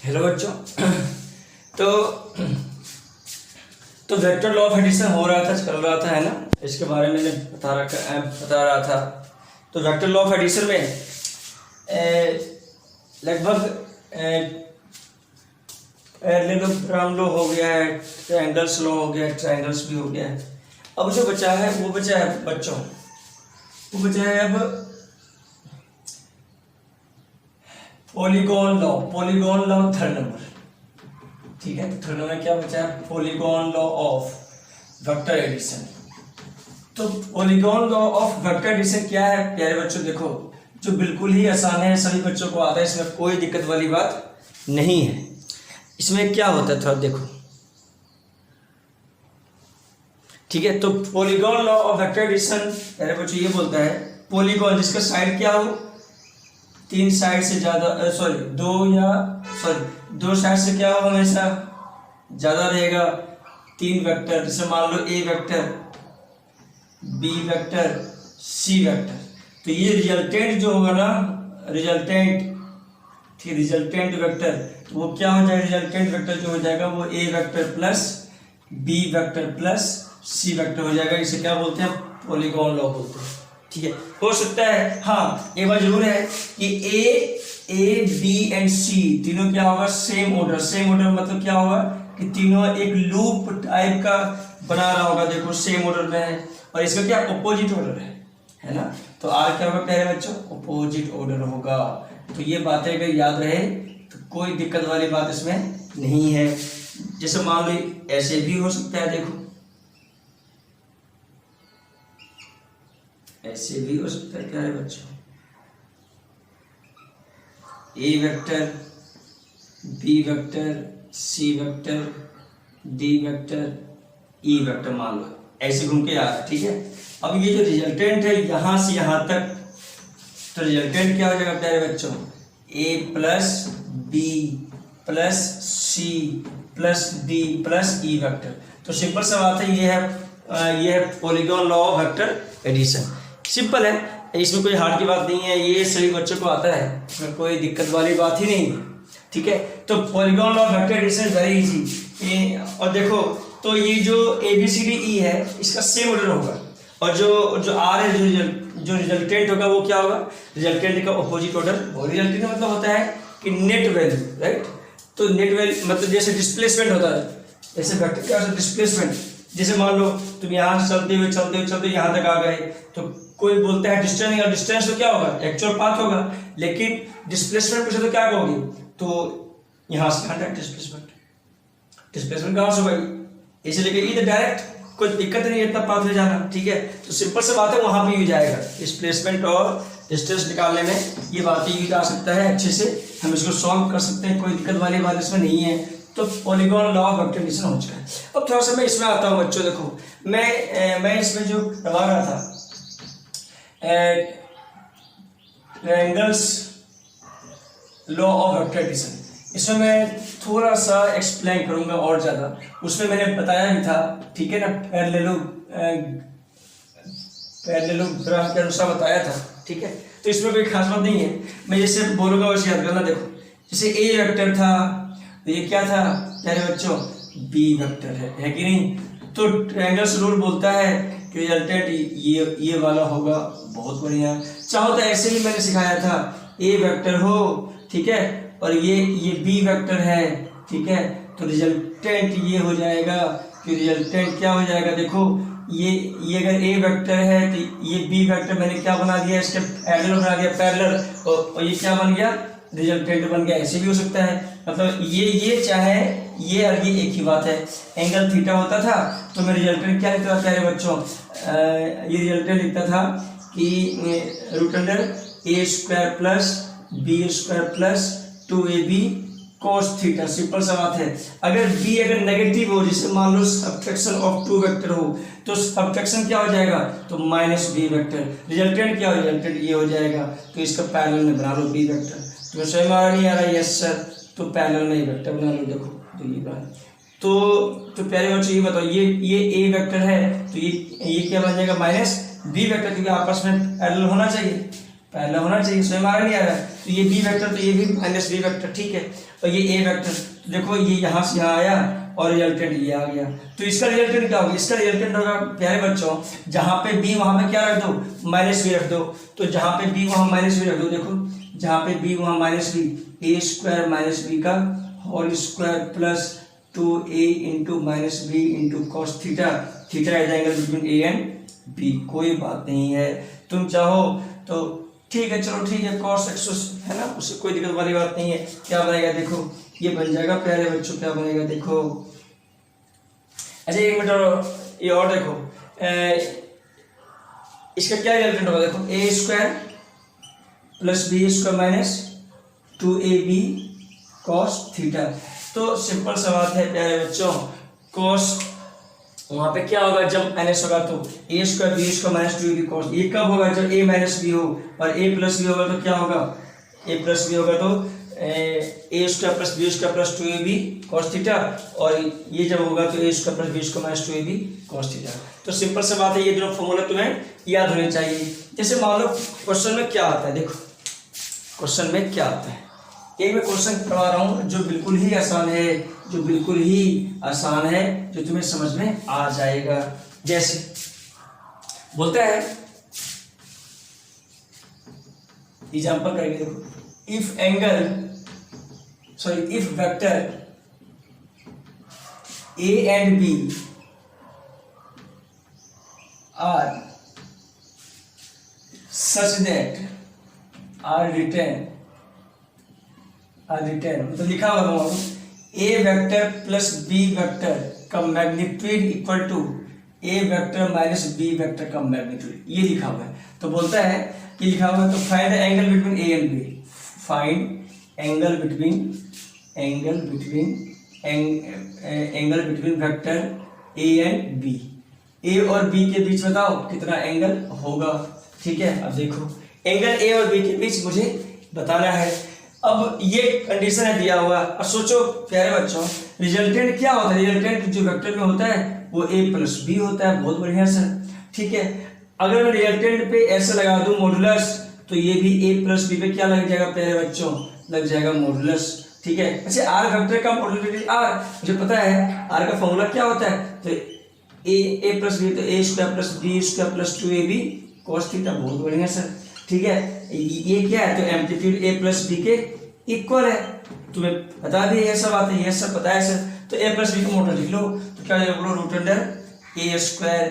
Hello बच्चों। तो vector law of addition हो रहा था, चल रहा था, है ना। इसके बारे में मैंने बता रहा था। तो वेक्टर लॉ ऑफ एडिशन में लगभग पैरेललोग्राम लॉ हो गया है, ट्रायंगल्स लॉ हो गया है, ट्रायंगल्स भी हो गया है। अब जो बचा है वो बचा है बच्चों, वो बचा है अब polygon law. Polygon law third number, ठीक है। तो थर्ड नंबर क्या बचा है? Polygon law of vector addition. तो polygon law of vector addition क्या है प्यारे बच्चों? देखो, जो बिल्कुल ही आसान है, सभी बच्चों को आता है, इसमें कोई दिक्कत वाली बात नहीं है। इसमें क्या होता है थोड़ा देखो, ठीक है। तो polygon law of vector addition प्यारे बच्चों ये बोलता है, पॉलीगॉन जिसका साइड क्या हो, तीन साइड से ज्यादा, दो साइड से क्या हो, हमेशा ज्यादा रहेगा। तीन वेक्टर, जैसे मान लो ए vector, B vector, C vector. तो ये रिजल्टेंट जो होगा ना, रिजल्टेंट वेक्टर, तो वो क्या हो जाएगा? रिजल्टेंट वेक्टर जो हो जाएगा वो A vector plus B vector plus C vector हो जाएगा। इसे क्या बोलते हैं? पॉलीगॉन लॉ बोलते हैं, ठीक है। हो सकता है, हाँ एक बात जरूर है कि ए बी एंड सी तीनों क्या होगा? Same order. सेम ऑर्डर मतलब क्या होगा कि तीनों एक लूप टाइप का बना रहा होगा। देखो सेम ऑर्डर में है, और इसका क्या अपोजिट ऑर्डर है ना। तो आर क्या होगा प्यारे बच्चों? अपोजिट ऑर्डर होगा। तो ये बातें अगर याद रहे तो कोई दिक्कत वाली बात इसमें नहीं है। जैसे मान लो ऐसे भी हो सकता है, देखो ऐसे भी हो सकता है प्यारे बच्चों, A vector, B vector, C vector, D vector, E vector, मान लो ऐसे घूम के आ रहा है, ठीक है। अब ये जो रिजल्टेंट है यहां से यहां तक, तो रिजल्टेंट क्या हो जाएगा प्यारे बच्चों? A plus B plus C plus D plus E vector. तो सिंपल सा बात है, ये है polygon law of vector addition. Simple है, इसमें कोई हार्ड की बात नहीं है, ये सभी बच्चों को आता है, इसमें कोई दिक्कत वाली बात ही नहीं है, ठीक है। तो polygon law of vector addition very easy. और देखो, तो ये जो A B C D E है इसका सेम ऑर्डर होगा, और जो आर है, जो रिजल्टेंट होगा वो क्या होगा? रिजल्टेंट का अपोजिट ऑर्डर। और रिजल्टेंट का मतलब होता है कि नेट वैल्यू, राइट। तो नेट वैल्यू मतलब जैसे डिस्प्लेसमेंट होता है, जैसे वेक्टर क्या होता है? डिस्प्लेसमेंट। जैसे मान लो तुम यहाँ से चलते हुए यहाँ तक आ गए, तो कोई बोलता है डिस्टेंस, या डिस्टेंस तो क्या होगा? एक्चुअल पाथ होगा, लेकिन डिस्प्लेसमेंट पूछे तो क्या कहोगे? तो यहाँ से यहाँ तक डिस्प्लेसमेंट कहाँ से होगा? इसे लेके इधर डायरेक्ट, कोई दिक्कत नहीं है इतना पाथ ले जाना, ठीक है। तो सिंपल से बात है, वहां पे यूज आएगा डिस्प्लेसमेंट और डिस्टेंस निकालने में, ये बातें यूज आ सकता है अच्छे से, हम इसको सॉल्व कर सकते हैं, कोई दिक्कत वाली बात इसमें नहीं है। तो polygon law of vector addition हो चुका है। अब थोड़ा सा मैं इसमें आता हूँ बच्चों। देखो मैं इसमें जो करवा रहा था, triangles law of vector addition, इसमें मैं थोड़ा सा एक्सप्लेन करूंगा और ज्यादा। उसमें मैंने बताया भी था, ठीक है ना, पैरेललोग्राम के अनुसार बताया था, ठीक है। तो इसमें कोई खास बात नहीं है, मैं जैसे बोलूंगा वैसे याद करना। देखो जैसे ए वेक्टर था, तो ये क्या था प्यारे बच्चों? बी वेक्टर है कि नहीं। तो ट्रायंगल्स रूल बोलता है कि रिजल्टेंट ये वाला होगा। बहुत बढ़िया। चाहो तो ऐसे ही मैंने सिखाया था, ए वेक्टर हो, ठीक है, और ये बी वेक्टर है, ठीक है। तो रिजल्टेंट ये हो जाएगा कि रिजल्टेंट क्या हो जाएगा? देखो ये अगर ए वेक्टर है तो ये बी वेक्टर मैंने क्या बना दिया? इसके पैरेलल बना दिया, पैरेलल, और ये क्या बन गया? रिजल्टेंट बन गया। ऐसे भी हो सकता है, मतलब ये चाहे ये और ये एक ही बात है। एंगल थीटा होता था तो मैं रिजल्टेंट क्या लिखता था प्यारे बच्चों? ये रिजल्टेंट लिखता था कि root under A square plus B square plus 2ab cos theta. Simple सा बात है। अगर नेगेटिव हो, जैसे मान लो सब्ट्रैक्शन ऑफ टू वेक्टर हो, तो सब्ट्रैक्शन क्या हो जाएगा? तो माइनस बी वेक्टर। रिजल्टेंट क्या हो? रिजल्टेंट ये हो जाएगा। तो इसका पैरेलल में बना लो बी वेक्टर। तुम्हें समझ में आ रहा नहीं आ रहा? Yes sir. तो पैरेलल में वेक्टर बना लो। देखो तो ये बना, तो प्यारे बच्चों ये बताओ, ये ए वेक्टर है, तो ये क्या बन जाएगा? माइनस बी वेक्टर, क्योंकि आपस में पैरेलल होना चाहिए। पैरेलल होना चाहिए, इसमें हमारा नहीं आ रहा है। तो ये बी वेक्टर तो ये भी माइनस बी वेक्टर, ठीक है। और ये ए वेक्टर, तो देखो ये यहाँ से यहाँ आया और रिजल्टेंट ये आ गया। तो इसका रिजल्टेंट क्या होगा? इसका रिजल्टेंट होगा प्यारे बच्चों, जहाँ पे बी वहाँ पे क्या रख दो, माइनस बी रख दो। तो जहाँ पे बी वहाँ माइनस बी रख दो, देखो जहाँ पे बी वहाँ minus b, a square minus B का whole square plus 2a into minus b into cos theta, theta is angle between A and b. कोई बात नहीं है, तुम चाहो तो ठीक है, चलो ठीक है, कॉस एक्स है ना, उससे कोई दिक्कत वाली बात नहीं है। क्या बनेगा देखो, ये बन जाएगा प्यारे बच्चों, क्या बनेगा देखो। अच्छा एक मिनट और, ये और देखो इसका क्या रिजल्टेंट होगा, देखो A square plus B square minus 2ab cos theta. तो सिंपल सा बात है प्यारे बच्चों, कॉस वहां पे क्या होगा, जब माइनस होगा तो A square B square minus 2ab cos. ये कब होगा, जब ए माइनस बी हो, और ए प्लस बी होगा तो क्या होगा, ए प्लस बी होगा तो A square plus B square plus 2ab cos theta, और ये जब होगा तो A square plus B square minus 2ab cos theta. तो सिंपल सा बात है, ये दोनों फॉर्मूला तुम्हें याद होने चाहिए। जैसे मान लो क्वेश्चन में क्या आता है, देखो क्वेश्चन में क्या आता है, एक मैं क्वेश्चन करवा रहा हूँ जो बिल्कुल ही आसान है, जो बिल्कुल ही आसान है, जो तुम्हें समझ में आ जाएगा। जैसे बोलता है, एग्जांपल करेंगे, देखो if vector a and b are such that are written मतलब लिखा हुआ a vector plus B vector का magnitude equal to a vector minus b vector का मैग्नीट्यूड, ये लिखा हुआ है। तो बोलता है कि लिखा हुआ है, तो find angle between A and B, find angle between vector A and B, A और बी के बीच बताओ कितना एंगल होगा। ठीक है, अब देखो एंगल ए और बी के बीच मुझे बताना है। अब ये कंडीशन है दिया हुआ। अब सोचो प्यारे बच्चों, रिजल्टेंट क्या होता है, रिजल्टेंट जो वेक्टर में होता है वो a प्लस बी होता है। बहुत बढ़िया सर, ठीक है। अगर मैं रिजल्टेंट पे ऐसे लगा दूं मॉडुलस, तो ये भी a प्लस बी पे क्या लग जाएगा प्यारे बच्चों, लग जाएगा मॉडुलस। ठीक है, अच्छा आर वेक्टर का मॉडुलस आर मुझे पता है, आर का फॉर्मूला क्या होता है, तो a प्लस बी, तो a square plus B square plus 2ab cos theta. बहुत बढ़िया सर, ठीक है। ये क्या है, तो एम्पलीट्यूड a प्लस बी के इक्वल है, तुम्हें बता दी ये सब बातें, ये सब पता है सर। तो a प्लस बी का मॉडल लिख लो, तो क्या हो जाएगा, root under a square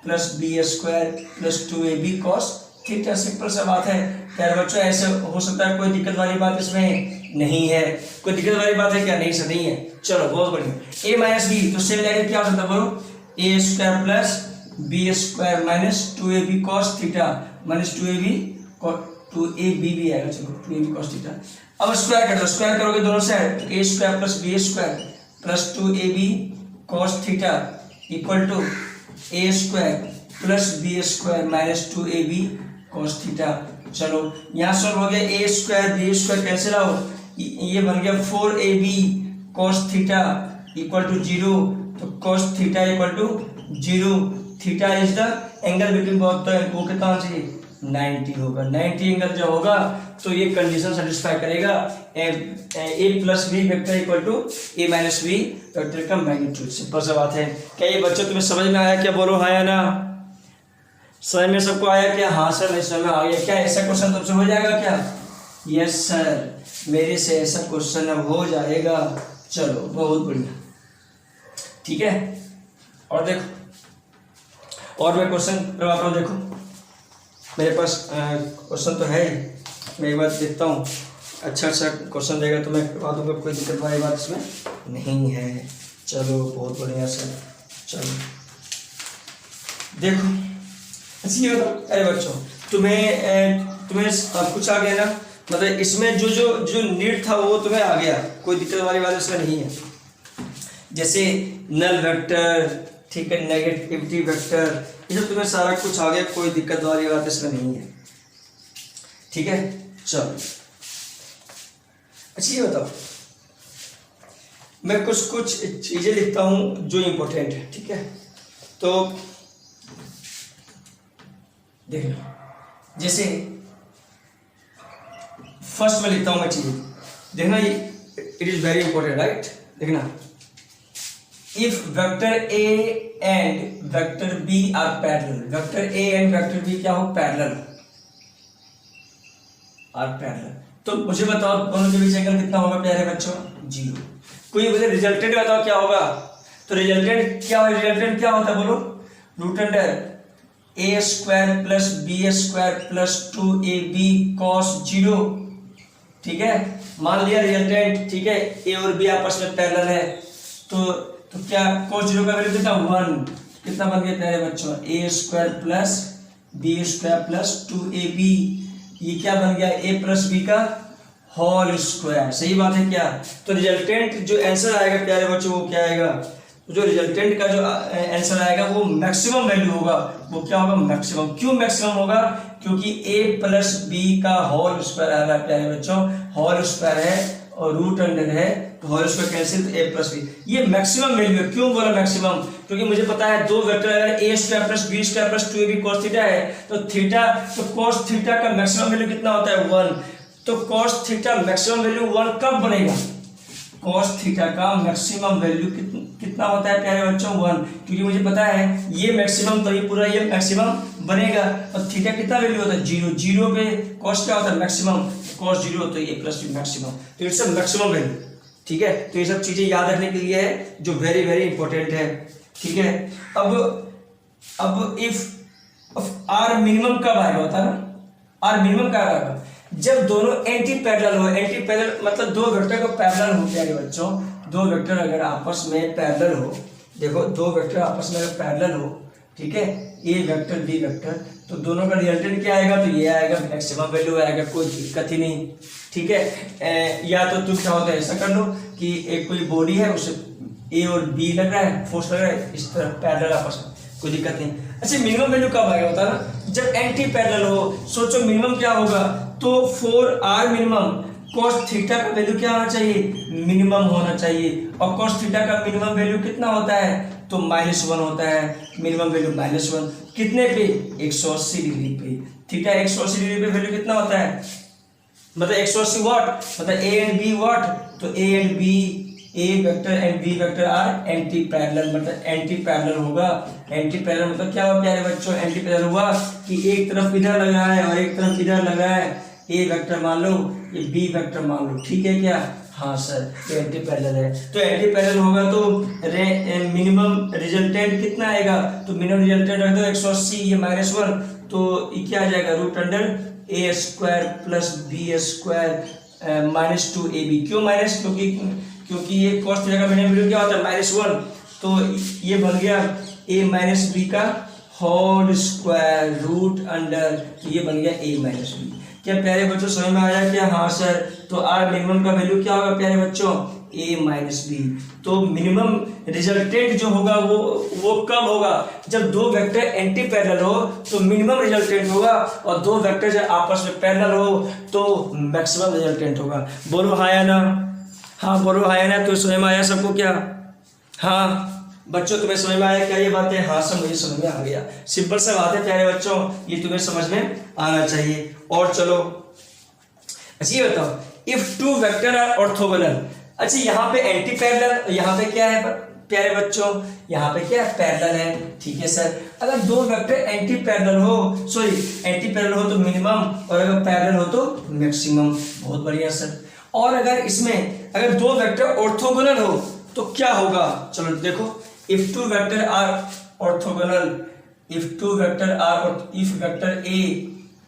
plus B square plus 2ab cos theta. Simple सा बात है प्यारे बच्चों, ऐसे हो सकता है, कोई दिक्कत वाली बात इसमें नहीं है। कोई दिक्कत वाली बात है क्या, नहीं सर नहीं है। चलो बहुत बढ़िया। a माइनस बी, तो सेम लेकर क्या हो सकता है बोलो, a square plus B square minus 2ab cos theta minus 2ab भी आएगा, चलो 2ab cos थीटा। अब स्क्वायर कर दो, स्क्वायर करोगे दोनों साइड, तो a square plus B square plus 2ab cos theta equal to a square plus B square minus 2ab cos theta. चलो यहाँ सॉल्व हो गया, a square B square cancel out, ये बन गया 4ab cos theta equal to 0, तो cos theta equal to 0। Theta is the angle between both the, वो कितना होना चाहिए, 90 होगा। 90 एंगल जब होगा तो ये कंडीशन सेटिस्फाई करेगा, a plus B vector equal to a minus b vector का मैग्नीट्यूड। सिंपल सा बात है। क्या ये बच्चों तुम्हें समझ में आया क्या, बोलो हाँ या ना, समझ में सबको आया क्या, हाँ सर नहीं समझ में आ गया क्या, ऐसा क्वेश्चन तुमसे हो जाएगा क्या, यस सर मेरे से ऐसा क्वेश्चन अब हो जाएगा। चलो बहुत बढ़िया, ठीक है। और देखो, और मैं क्वेश्चन करवाता हूँ, देखो मेरे पास क्वेश्चन तो है, मैं एक बार देखता हूँ, अच्छा क्वेश्चन देगा तो मैं करवा दूंगा, कोई दिक्कत वाली बात इसमें नहीं है। चलो बहुत बढ़िया सर, चलो देखो। अच्छा ये बताओ अरे बच्चों, तुम्हें कुछ आ गया ना, मतलब इसमें जो जो जो नीड था वो तुम्हें आ गया, कोई दिक्कत वाली बात इसमें नहीं है। जैसे नल वेक्टर, ठीक है, नेगेटिविटी वेक्टर, ये सब तुम्हें सारा कुछ आ गया, कोई दिक्कत वाली बात इसमें नहीं है, ठीक है। चलो अच्छा ये बताओ, मैं कुछ चीजें लिखता हूं जो इंपॉर्टेंट है, ठीक है। तो देखना, जैसे फर्स्ट में लिखता हूं मैं चीज, देखना it is very important, right. देखना, if vector A and vector B are parallel, vector A and vector B क्या हो, पैरेलल आर पैरेलल, तो मुझे बताओ दोनों के बीच एंगल कितना होगा प्यारे बच्चों, 0। कोई मुझे रिजल्टेंट बताओ क्या होगा, तो रिजल्टेंट क्या होगा, रिजल्टेंट क्या होता है बोलो, root under A square plus B square plus 2ab cos 0, ठीक है। मान लिया रिजल्टेंट, ठीक है, ए और बी आपस में पैरेलल है, तो क्या cos 0 का वैल्यू कितना, 1, कितना बन गया प्यारे बच्चों, A square plus B square plus 2ab, ये क्या बन गया, ए प्लस बी का होल स्क्वायर, सही बात है क्या। तो रिजल्टेंट जो आंसर आएगा प्यारे बच्चों वो क्या आएगा, तो जो रिजल्टेंट का जो आंसर आएगा वो मैक्सिमम वैल्यू होगा, वो क्या होगा, मैक्सिमम। क्यों मैक्सिमम होगा, क्योंकि a प्लस बी का होल स्क्वायर आ रहा है प्यारे बच्चों, होल स्क्वायर है और रूट अंडर है, तो होल स्क्वायर कैंसिल, तो a प्लस बी, ये मैक्सिमम वैल्यू है। क्यों बोला मैक्सिमम, क्योंकि मुझे पता है दो वेक्टर अगर a square plus B square plus 2ab cos theta है, तो थीटा, तो cos थीटा का मैक्सिमम वैल्यू कितना होता है, 1। तो cos थीटा मैक्सिमम वैल्यू 1 कब बनेगा, cos थीटा का मैक्सिमम वैल्यू कितना होता है प्यारे बच्चों, 1, क्योंकि मुझे पता है ये मैक्सिमम, तो ये पूरा ये मैक्सिमम बनेगा, और थीटा कितना वैल्यू होता है, 0, 0 पे cos क्या होता है, मैक्सिमम, cos 0, तो ये प्लस बी मैक्सिमम, तो इट्स मैक्सिमम वैल्यू, ठीक है। तो ये सब चीजें याद रखने के लिए है जो वेरी वेरी इंपॉर्टेंट है, ठीक है। अब इफ आर मिनिमम कब आएगा, होता ना, आर मिनिमम कब आएगा, जब दोनों एंटी पैरेलल हो। एंटी पैरेलल मतलब दो वेक्टर को पैरेलल हो प्यारे बच्चों, दो वेक्टर अगर आपस में पैरेलल हो, देखो दो वेक्टर आपस में अगर पैरेलल हो, ठीक है, ए वेक्टर बी वेक्टर, तो दोनों का रिजल्टेंट क्या आएगा, तो ये आएगा मैक्सिमम वैल्यू आएगा, कोई दिक्कत ही नहीं, ठीक है। या तो तुम क्या होता है, ऐसा कर लो कि एक कोई बॉडी है, उसे ए और बी लग रहा है, फोर्स लग रहा है, इस तरह पैरेलल आपस में, कोई दिक्कत नहीं। अच्छा, मिनिमम वैल्यू कब आएगा, होता ना, जब एंटी पैरेलल हो। सोचो मिनिमम क्या होगा, तो for R minimum cos theta का वैल्यू क्या होना चाहिए, मिनिमम होना चाहिए, और cos थीटा का मिनिमम वैल्यू कितना होता है, तो -1 होता है, मिनिमम वैल्यू -1, कितने पे, 180 डिग्री पे, थीटा 180 डिग्री पे वैल्यू कितना होता है, मतलब 180 वाट, मतलब ए एंड बी वाट, तो a and B, a vector and b vector are anti parallel, मतलब एंटी पैरेलल होगा। एंटी पैरेलल मतलब क्या हुआ प्यारे बच्चों, एंटी पैरेलल हुआ कि एक तरफ इधर लग रहा है और एक तरफ इधर लग रहा है, ए वेक्टर मान लो, ये बी वेक्टर मान लो, ठीक है क्या, हाँ सर, तो एंटी पैरेलल है। तो एंटी पैरेलल होगा तो मिनिमम रिजल्टेंट कितना आएगा, तो मिनिमम रिजल्टेंट रख दो 180, ये -1, तो ये क्या आ जाएगा, root under A square plus B square -2ab। क्यों माइनस, क्योंकि ये cos थीटा का मिनिमम वैल्यू क्या होता है, -1, तो ये बन गया a माइनस बी का होल स्क्वायर रूट अंडर, तो ये बन गया a माइनस बी। क्या प्यारे बच्चों समझ में आया क्या, हाँ सर। तो आर मिनिमम का वैल्यू क्या होगा प्यारे बच्चों, a माइनस बी। तो मिनिमम रिजल्टेंट जो होगा वो कब होगा, जब दो वेक्टर एंटी पैरेलल हो तो मिनिमम रिजल्टेंट होगा, और दो वेक्टर जब आपस में पैरेलल हो तो मैक्सिमम रिजल्टेंट होगा। बोलो हाँ या ना, हाँ बोलो हाँ या ना। तो समझ में आया सबको क्या, हाँ बच्चों तुम्हें समझ में आया क्या ये बातें, हाँ सब मुझे समझ में आ गया। सिंपल सा बात है प्यारे बच्चों, ये तुम्हें समझ में आना चाहिए। और चलो अच्छा ये बताओ, if two vector are orthogonal. अच्छा यहाँ पे एंटी पैरेलल, यहाँ पे क्या है प्यारे बच्चों, यहाँ पे क्या है, पैरेलल है, ठीक है सर। अगर दो वेक्टर एंटी पैरेलल हो, सॉरी एंटी पैरेलल हो तो मिनिमम, और अगर पैरेलल हो तो मैक्सिमम। बहुत बढ़िया सर। और अगर इसमें अगर दो वेक्टर ऑर्थोगोनल हो तो क्या होगा, चलो देखो, if two vector are orthogonal, if two vector are, if vector A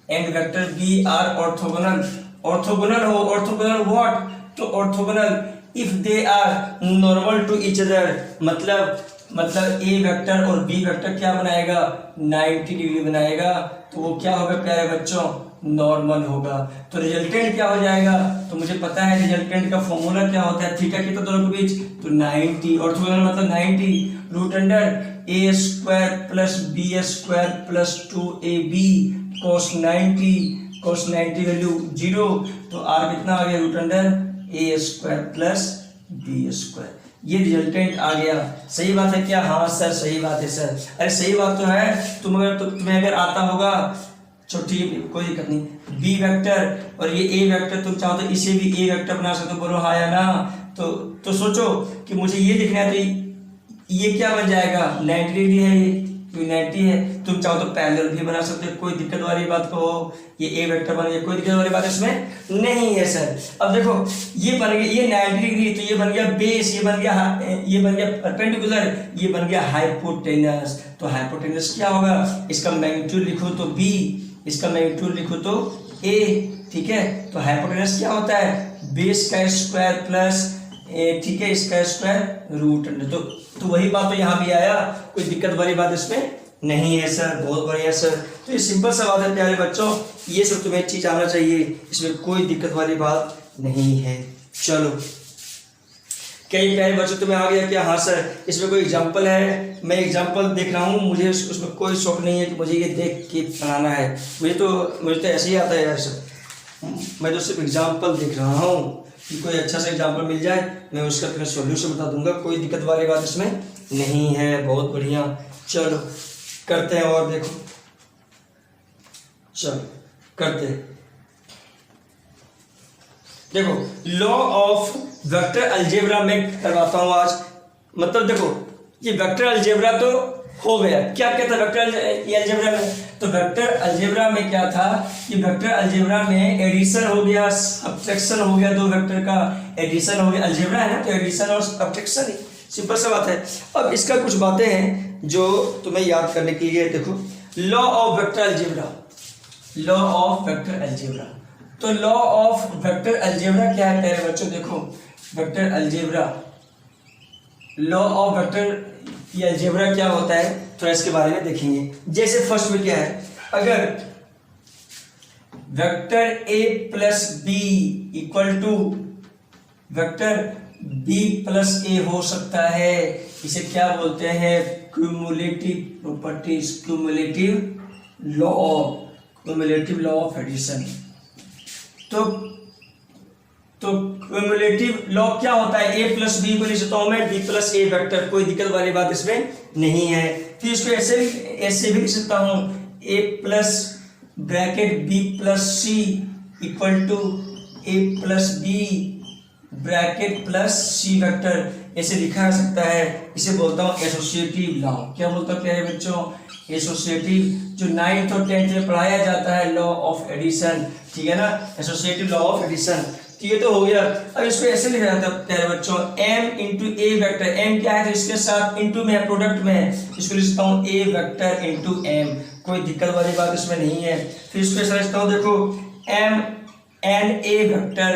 and vector B are orthogonal, orthogonal हो, ऑर्थोगोनल व्हाट, तो orthogonal if they are normal to each other, मतलब ए वेक्टर और बी वेक्टर क्या बनाएगा, 90 degree बनाएगा, तो वो क्या होगा प्यारे बच्चों, नॉर्मल होगा। तो रिजल्टेंट क्या हो जाएगा, तो मुझे पता है रिजल्टेंट का फॉर्मूला क्या होता है, थीटा कितना दोनों के बीच, तो 90, ऑर्थोगोनल मतलब 90, root under A square plus B square plus 2ab cos 90 value 0, तो आर कितना आ गया, root under A square plus B square. ये रिजल्टेंट आ गया। सही बात है क्या, हाँ सर सही बात है सर। अरे सही बात तो है, तुम्हें अगर आता होगा चलो ठीक है, कोई दिक्कत नहीं। बी वेक्टर और ये ए वेक्टर, तुम चाहो तो इसे भी ए वेक्टर बना सकते हो, बोलो हाँ या ना। तो सोचो कि मुझे ये दिखना है, तो ये क्या बन जाएगा, 90 डिग्री है, ये 90 है। तुम चाहो तो पैरेलल भी बना सकते हो, कोई दिक्कत वाली बात को, ये ए वेक्टर बन गया, कोई दिक्कत वाली बात इसमें नहीं है सर। अब देखो ये बन गया, ये 90 डिग्री, तो ये बन गया बेस, ये बन गया परपेंडिकुलर, ये बन गया हाइपोटेनस। तो हाइपोटेनस क्या होगा, इसका मैग्नीट्यूड लिखो तो बी, इसका मैग्नीट्यूड लिखो तो ए, ठीक है। तो हाइपोटेनस क्या होता है, बेस का स्क्वायर प्लस ठीक है इसका स्क्वायर रूट अंडर। तो वही बात तो यहाँ भी आया, कोई दिक्कत वाली बात इसमें नहीं है सर। बहुत बढ़िया सर। तो ये सिंपल सा बात है प्यारे बच्चों, ये सब तुम्हें चीज आना चाहिए, इसमें कोई दिक्कत वाली बात नहीं है। चलो कई प्यारे बच्चों तुम्हें आ गया क्या, हाँ सर इसमें कोई एग्जाम्पल है, मैं एग्जाम्पल देख रहा हूँ, मुझे उसमें कोई शौक नहीं है कि मुझे ये देख के बनाना है, मुझे तो ऐसे ही आता है यार सर, मैं तो सिर्फ एग्जाम्पल देख रहा हूँ कि कोई अच्छा सा एग्जाम्पल मिल जाए, मैं उसका तुम्हें सॉल्यूशन बता दूंगा, कोई दिक्कत वाली बात इसमें नहीं है। बहुत बढ़िया, चलो करते हैं और देखो, चलो करते हैं। देखो लॉ ऑफ वेक्टर अलजेब्रा में करवाता हूं आज। मतलब देखो ये वेक्टर अलजेब्रा तो हो गया, क्या क्या था वेक्टर अलजेब्रा में, तो वेक्टर अलजेब्रा में क्या था कि वेक्टर अलजेब्रा में एडिशन हो गया, सब्ट्रैक्शन हो गया, दो वेक्टर का एडिशन हो गया, अलजेब्रा है ना तो एडिशन और सब्ट्रैक्शन ही, सिंपल सा बात है। अब इसका कुछ बातें हैं जो तुम्हें याद करने के लिए, देखो law of vector algebra, law of vector algebra. तो लॉ ऑफ वेक्टर अलजेब्रा क्या है प्यारे बच्चों, देखो vector algebra, law of vector ये अलजेब्रा क्या होता है थोड़ा इसके बारे में देखेंगे। जैसे फर्स्ट में क्या है, अगर vector A plus B equal to vector B plus A हो सकता है, इसे क्या बोलते हैं, cumulative properties, cumulative law of addition. तो क्यूमुलेटिव लॉ क्या होता है, ए प्लस बी को लिख सकता हूं मैं बी प्लस ए वेक्टर, कोई दिक्कत वाली बात इसमें नहीं है। फिर इसको ऐसे भी लिख सकता हूं, A plus bracket B plus C equal to A plus B bracket plus C vector, ऐसे लिखा जा सकता है। इसे बोलता हूं एसोसिएटिव लॉ। क्या बोलता हूं प्यारे बच्चों, एसोसिएटिव, जो 9th और 10th में पढ़ाया जाता है लॉ ऑफ एडिशन, ठीक है ना, एसोसिएटिव लॉ ऑफ एडिशन। तो ये तो हो गया। अब इसको ऐसे लिखा जाता है प्यारे बच्चों, m इंटू ए वेक्टर, m क्या है तो इसके साथ इंटू में है, प्रोडक्ट में है, इसको लिखता हूँ ए वेक्टर इंटू m, कोई दिक्कत वाली बात इसमें नहीं है। फिर इसको ऐसा लिखता हूँ, देखो m n a वेक्टर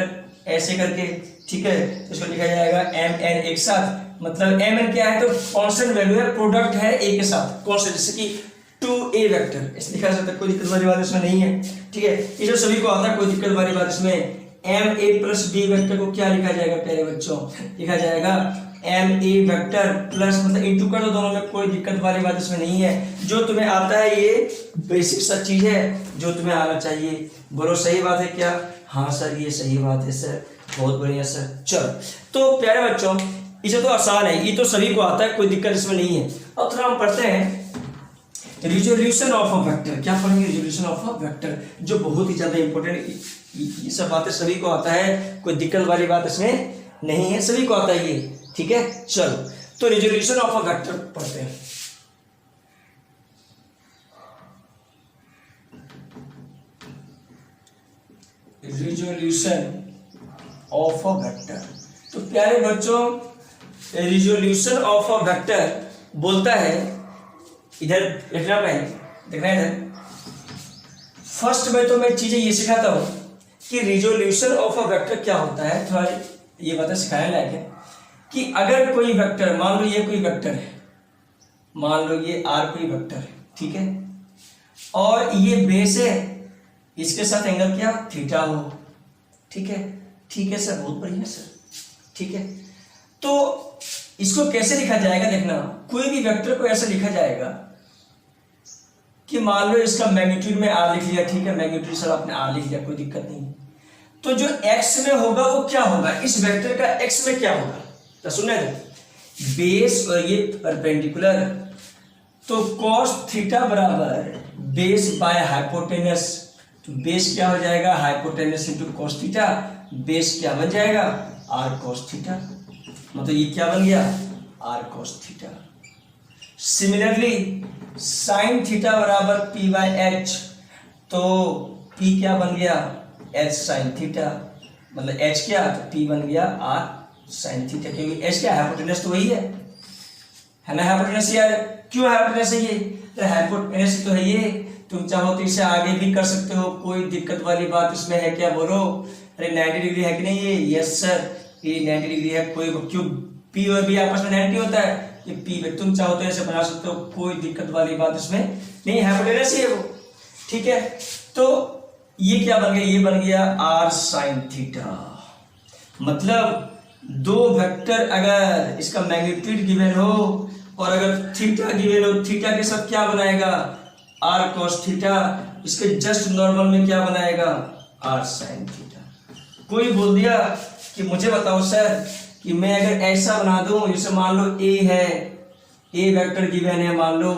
ऐसे करके, ठीक है, इसको लिखा जाएगा m n एक साथ, मतलब m n क्या है तो कांस्टेंट वैल्यू है, प्रोडक्ट है a के साथ कांस्टेंट, जैसे कि 2a वेक्टर ऐसे लिखा जा सकता है, कोई दिक्कत वाली बात इसमें नहीं है, ठीक है। ये जो सभी को आता है, कोई दिक्कत वाली बात इसमें। M a plus B vector को क्या लिखा जाएगा प्यारे बच्चों, लिखा जाएगा एम ए वेक्टर प्लस, मतलब इंटू कर दो दोनों में, कोई दिक्कत वाली बात इसमें नहीं है। जो तुम्हें आता है ये बेसिक सा चीज है जो तुम्हें आना चाहिए, बोलो सही बात है क्या, हाँ सर ये सही बात है सर, बहुत बढ़िया सर। चलो तो प्यारे बच्चों इसे तो आसान है, ये तो सभी को आता है, कोई दिक्कत इसमें नहीं है। अब थोड़ा हम पढ़ते हैं रिजोल्यूशन ऑफ अ वेक्टर। क्या पढ़ेंगे, रिजोल्यूशन ऑफ अ वेक्टर, जो बहुत ही ज्यादा इंपॉर्टेंट, ये सब बातें सभी को आता है, कोई दिक्कत वाली बात इसमें नहीं है, सभी को आता है ये, ठीक है। चलो तो रिजोल्यूशन ऑफ अ वेक्टर पढ़ते हैं। रिजोल्यूशन ऑफ अ वेक्टर, तो प्यारे बच्चों रिजोल्यूशन ऑफ अ वेक्टर बोलता है, इधर देखना पहले, देखना इधर, फर्स्ट में तो मैं चीजें ये सिखाता हूं कि रिजोल्यूशन ऑफ अ वेक्टर क्या होता है, थोड़ा ये बातें सिखाने लायक है कि अगर कोई वेक्टर, मान लो ये कोई वेक्टर है, मान लो ये आर कोई वेक्टर है, ठीक है, और ये बेस है, इसके साथ एंगल क्या थीटा हो, ठीक है, ठीक है सर, बहुत बढ़िया सर, ठीक है। तो इसको कैसे लिखा जाएगा, देखना, कोई भी वेक्टर को ऐसे लिखा जाएगा कि मान लो इसका मैग्नीट्यूड में आर लिख लिया, ठीक है, मैग्नीट्यूड सर आपने आर लिख लिया, कोई दिक्कत नहीं। तो जो एक्स में होगा वो क्या होगा, इस वेक्टर का एक्स में क्या होगा, तो सुनने दो, बेस और ये परपेंडिकुलर, तो cos थीटा बराबर बेस बाय हाइपोटेनस, तो बेस क्या हो जाएगा, hypotenuse into cos theta, base क्या बन जाएगा, आर कॉस थीटा, मतलब ये क्या बन गया, R cos theta. Similarly sine theta बराबर पी बाई एच, तो पी क्या बन गया, एच साइन थीटा, मतलब एच क्या, तो पी बन गया आर साइन थीटा, क्योंकि एच क्या, हाइपोटेनस तो वही है ना, हाइपोटेनस यार, क्यों हाइपोटेनस है ये, तो हाइपोटेनस तो है ये, तुम चाहो तो इसे आगे भी कर सकते हो, कोई दिक्कत वाली बात इसमें है क्या, बोलो, अरे 90 डिग्री है कि नहीं ये, यस सर ये 90 डिग्री है, कोई क्यों, पी और बी आपस में 90 होता है, ये पी में तुम चाहो तो ऐसे बना सकते हो, कोई दिक्कत वाली बात इसमें नहीं, हाइपोटेनस ही है वो, ठीक है। तो ये क्या बन गया, ये बन गया आर साइन थीटा, मतलब दो वेक्टर अगर इसका मैग्नीट्यूड गिवन हो और अगर थीटा गिवन हो, थीटा के साथ क्या बनाएगा, आर कॉस थीटा, इसके जस्ट नॉर्मल में क्या बनाएगा, आर साइन थीटा। कोई बोल दिया कि मुझे बताओ सर कि मैं अगर ऐसा बना दूं, जैसे मान लो ए है, ए वेक्टर गिवन है, मान लो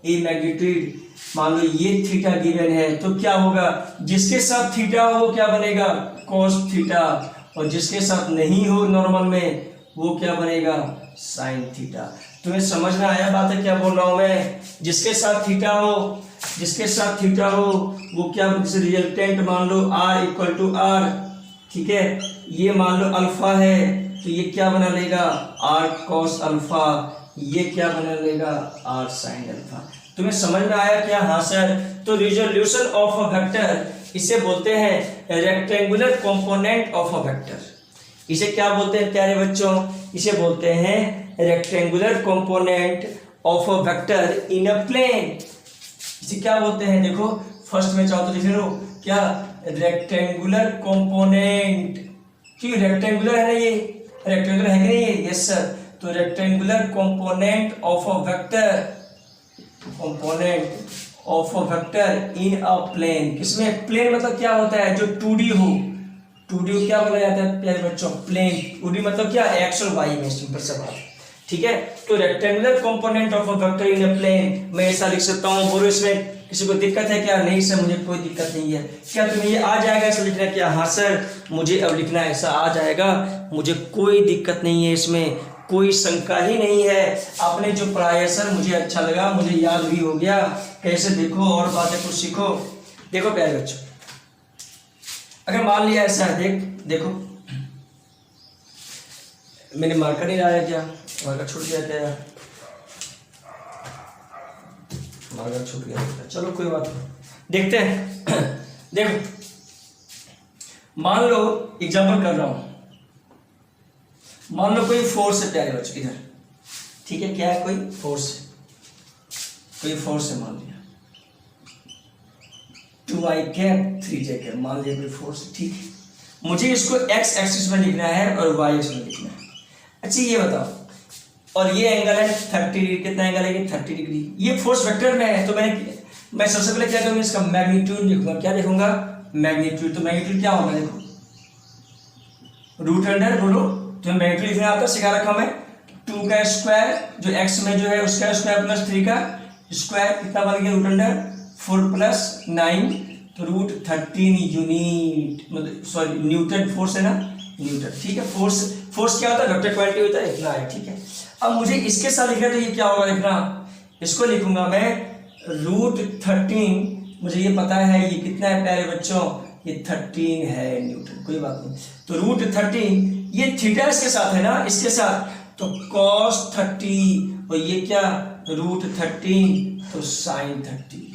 ए मैग्नीट्यूड, मान लो ये थीटा गिवन है, तो क्या होगा, जिसके साथ थीटा हो वो क्या बनेगा, कॉस थीटा, और जिसके साथ नहीं हो नॉर्मल में वो क्या बनेगा, साइन थीटा। तुम्हें समझ में आया बात है क्या बोल रहा हूं मैं, जिसके साथ थीटा हो, जिसके साथ थीटा हो वो क्या, जैसे रिजल्टेंट मान लो आर इक्वल टू आर, ठीक है, ये मान लो अल्फा है, तो ये क्या बना लेगा, आर कॉस अल्फा, ये क्या बना लेगा, आर साइन अल्फा। तुम्हें समझ में आया क्या, हाँ सर। तो रिजोल्यूशन ऑफ अ वेक्टर इसे बोलते हैं rectangular component of a vector, इसे क्या बोलते हैं प्यारे बच्चों, इसे बोलते हैं rectangular component of a vector in a plane, इसे क्या बोलते हैं, देखो फर्स्ट में चाहो तो लिख लो क्या, रेक्टेंगुलर कंपोनेंट, क्योंकि रेक्टेंगुलर है ना ये, रेक्टेंगुलर है कि नहीं ये, यस सर, तो rectangular component of a vector, component of a vector in a plane, किसमें, प्लेन मतलब क्या होता है, जो 2D हो, 2D क्या बोला जाता है प्यारे बच्चों, प्लेन, 2D मतलब क्या, एक्स और वाई में, सिंपल सा बात, ठीक है। तो rectangular component of a vector in a plane, मैं ऐसा लिख सकता हूँ, बोलो इसमें किसी को दिक्कत है क्या, नहीं सर मुझे कोई दिक्कत नहीं है, क्या तुम्हें ये आ जाएगा ऐसा लिखना, क्या, हाँ सर मुझे अब लिखना ऐसा आ जाएगा, मुझे कोई दिक्कत नहीं है, इसमें कोई शंका ही नहीं है, आपने जो पढ़ाया सर मुझे अच्छा लगा, मुझे याद भी हो गया, कैसे देखो और बातें कुछ सीखो। देखो प्यारे बच्चों, अगर मान लिया ऐसा है, देखो मैंने मार्कर नहीं लाया, क्या मार्कर छूट गया क्या यार, मार्कर छूट गया, चलो कोई बात नहीं, देखते हैं। देखो मान लो एग्जांपल कर रहा हूं, मान लो कोई फोर्स है प्यारे बच्चों इधर, ठीक है, क्या है, कोई फोर्स है, कोई फोर्स है, मान लिया 2i कैप 3j कैप, मान लिया कोई फोर्स, ठीक है, मुझे इसको x एक्सिस में लिखना है और y एक्सिस में लिखना है। अच्छा ये बताओ, और ये एंगल है 30 डिग्री, कितना एंगल है, 30 डिग्री, ये फोर्स वेक्टर में है, तो मैं सबसे पहले क्या करूंगा, इसका मैग्नीट्यूड लिखूंगा, क्या लिखूंगा, मैग्नीट्यूड, तो मैग्नीट्यूड क्या होगा, देखो रूट अंडर, बोलो तुम्हें मैग्नीट्यूड लिखना आता है, सिखा रखा मैं, 2 का स्क्वायर जो x में जो है उसका स्क्वायर प्लस 3 का स्क्वायर, कितना बन गया, रूट अंडर 4 प्लस 9, तो रूट 13 यूनिट, मतलब सॉरी न्यूटन फोर्स है ना, न्यूटन, ठीक है। फोर्स क्या होता है, वेक्टर क्वांटिटी होता है, इतना है, ठीक है। अब मुझे इसके साथ लिखना, तो ये क्या होगा लिखना, इसको लिखूंगा मैं रूट 13, मुझे ये पता है ये कितना है प्यारे बच्चों, ये 13 है न्यूटन, कोई बात नहीं, तो रूट 13, ये थीटा इसके साथ है ना, इसके साथ, तो cos 30, और ये क्या, रूट 13, तो साइन 30,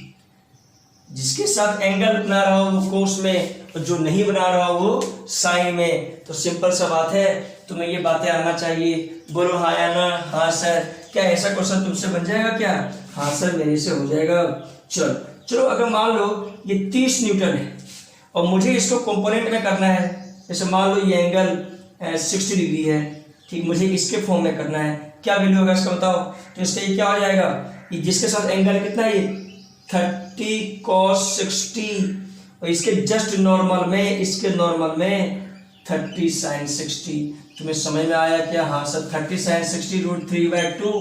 जिसके साथ एंगल बना रहा हो वो कोस में, और जो नहीं बना रहा हो वो साइन में, तो सिंपल सा बात है, तुम्हें ये बातें आना चाहिए, बोलो हाँ या ना, हाँ सर, क्या ऐसा क्वेश्चन तुमसे बन जाएगा क्या, हाँ सर मेरे से हो जाएगा। चलो अगर मान लो ये 30 न्यूटन है और मुझे इसको कंपोनेंट में करना है, जैसे मान लो ये एंगल 60 डिग्री है, ठीक, मुझे इसके फॉर्म में करना है, क्या वैल्यू होगा इसका बताओ, तो इसका ये क्या हो जाएगा, ये जिसके साथ एंगल कितना है, ये 30 cos 60, और इसके जस्ट नॉर्मल में, इसके नॉर्मल में 30 sin 60, तुम्हें समझ में आया क्या, हाँ सर 30 sin 60 रूट 3/2,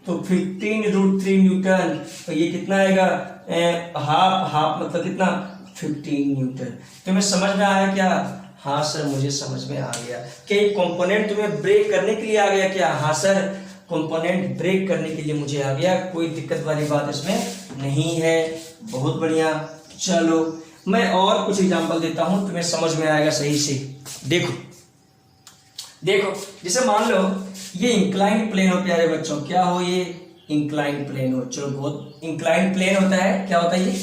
तो 15 रूट 3 न्यूटन, और ये कितना आएगा हाफ मतलब कितना 15 न्यूटन। तुम्हें समझ में आया क्या? हाँ सर मुझे समझ में आ गया। क्या ये कंपोनेंट तुम्हें ब्रेक करने के लिए आ गया क्या? हाँ सर कंपोनेंट ब्रेक करने के लिए मुझे आ गया, कोई दिक्कत वाली बात इसमें नहीं है। बहुत बढ़िया। चलो मैं और कुछ एग्जांपल देता हूं, तुम्हें समझ में आएगा सही से। देखो देखो जैसे मान लो ये इंक्लाइन प्लेन हो प्यारे बच्चों, क्या हो ये? इंक्लाइन प्लेन हो। चलो बहुत इंक्लाइन प्लेन होता है, क्या होता है ये?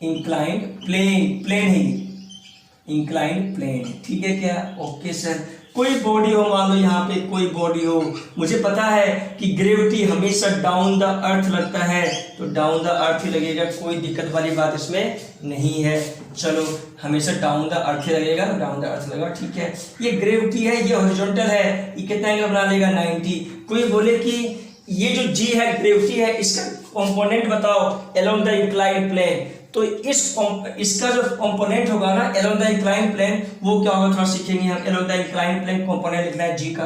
इंक्लाइन प्लेन, प्लेन है ये, इंक्लाइन प्लेन, ठीक है क्या? Okay sir. कोई बॉडी हो, मान लो यहाँ पे कोई बॉडी हो, मुझे पता है कि ग्रेविटी हमेशा डाउन द अर्थ लगता है, तो डाउन द अर्थ ही लगेगा, कोई दिक्कत वाली बात इसमें नहीं है। चलो हमेशा डाउन द अर्थ ही लगेगा, डाउन द अर्थ लगेगा, ठीक है। ये ग्रेविटी है, ये हॉरिजॉन्टल है, ये कितना एंगल बना लेगा? 90। कोई बोले कि ये जो जी है ग्रेविटी है, इसका कंपोनेंट बताओ अलोंग द इंक्लाइन प्लेन, तो इसका जो कंपोनेंट होगा ना अलोंग द इंक्लाइन प्लेन, वो क्या होगा थोड़ा सीखेंगे हम। Along the incline plane component लिखना है जी का,